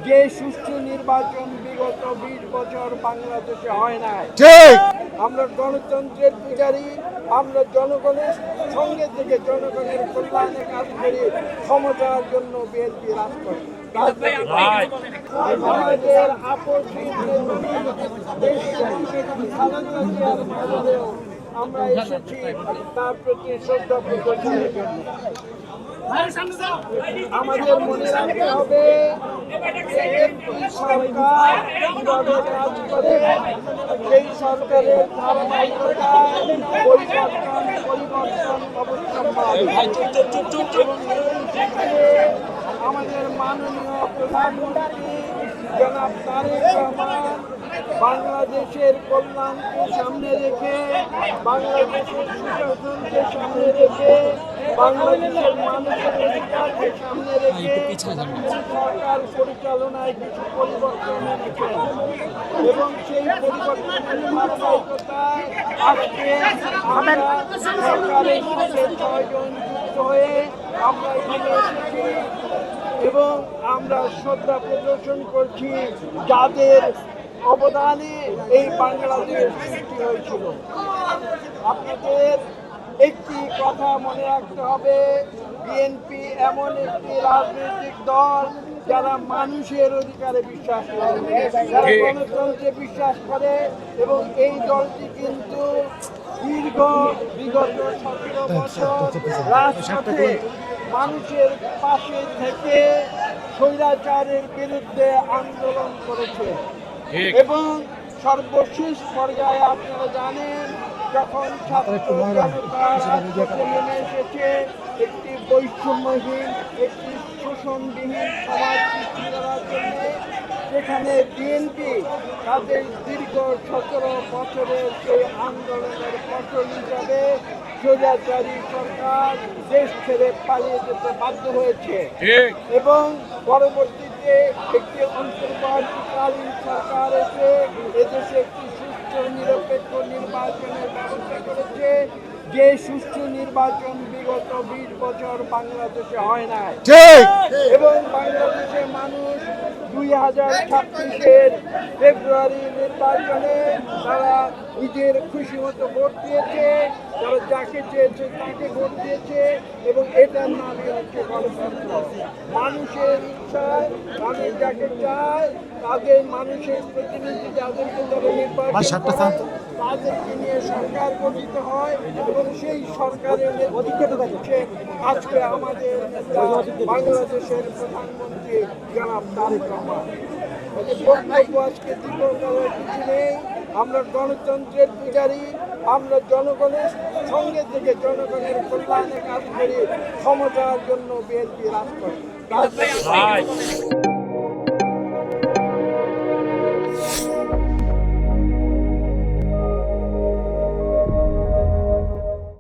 যে সুষ্ঠু নির্বাচন বিগত 20 বছর বাংলাদেশে হয় নাই। আমরা গণতন্ত্রের পূজারী, আমরা জনগণের সঙ্গে থেকে জনগণের কল্যাণে কাজ করি, ক্ষমতার জন্য বিএনপি রাজ করে। আমাদের আপসীন আমরা এসেছি তার প্রতি শ্রদ্ধা প্রদর্শনের জন্য। আমাদের মনে রাখতে হবে একটি সরকার কিভাবে কাজ করে, সেই সরকারের ধারাবাহিকতা পরিবর্তন আমাদের মাননীয় প্রধানমন্ত্রী জনাব তারেক রহমান বাংলাদেশের কল্যাণকে সামনে রেখে, বাংলাদেশের সুশাসনকে সামনে রেখে, বাংলাদেশের মানুষের অধিকারকে সামনে রেখে সরকার পরিচালনায় কিছু পরিবর্তন এনেছে এবং সেই পরিবর্তনের ধারাবাহিকতায় আজকে আমরা সরকারের সাথে 6 জন যুক্ত হয়ে আমরা এখানে এসেছি এবং আমরা শ্রদ্ধা প্রদর্শন করছি যাদের অবদানে এই বাংলাদেশ সৃষ্টি হয়েছিল। আপনাদের একটি কথা মনে রাখতে হবে, বিএনপি এমন একটি রাজনৈতিক দল যারা মানুষের অধিকারে বিশ্বাস করে, যারা গণতন্ত্রে বিশ্বাস করে এবং এই দলটি কিন্তু বিগত 17 বছর রাজপথে মানুষের পাশে থেকে স্বৈরাচারের বিরুদ্ধে আন্দোলন করেছে এবং সর্বশেষ পর্যায়ে আপনারা জানেন যখন ছাত্র জনতা নেমে এসেছে একটি বৈষম্যহীন, একটি শোষণবিহীন সমাজ সৃষ্টি করার জন্য, সেখানে বিএনপি তাদের দীর্ঘ 17 বছরের সেই আন্দোলনের ফসল হিসাবে স্বৈরাচারী সরকার দেশ ছেড়ে পালিয়ে যেতে বাধ্য হয়েছে এবং পরবর্তীতে একটি অন্তর্বর্তীকালীন সরকার এসে এদেশে একটি সুষ্ঠু নিরপেক্ষ নির্বাচনের ব্যবস্থা করেছে। যে সুষ্ঠু নির্বাচন বিগত 20 বছর বাংলাদেশে হয় নাই এবং বাংলাদেশের মানুষ 2026-এর ফেব্রুয়ারি নির্বাচনে তারা নিজের খুশি মতো ভোট দিয়েছে, তারা যাকে চেয়েছে তাকে ভোট দিয়েছে এবং এটার নামই হচ্ছে গণতন্ত্র। মানুষের ইচ্ছায় মানুষ যাকে চায় তাদের মানুষের প্রতিনিধি যাদেরকে তারা নির্বাচন করে তাদেরকে নিয়ে সরকার গঠিত হয় এবং সেই সরকারের নেতৃত্ব দিচ্ছে আজকে আমাদের বাংলাদেশের প্রধানমন্ত্রী জনাব তারেক রহমান। বক্তব্য আজকে দীর্ঘ করার কিছু নেই। আমরা গণতন্ত্রের পূজারী, আমরা জনগণের সঙ্গে থেকে জনগণের কল্যাণে কাজ করি, ক্ষমতার জন্য বিএনপি রাজ করে।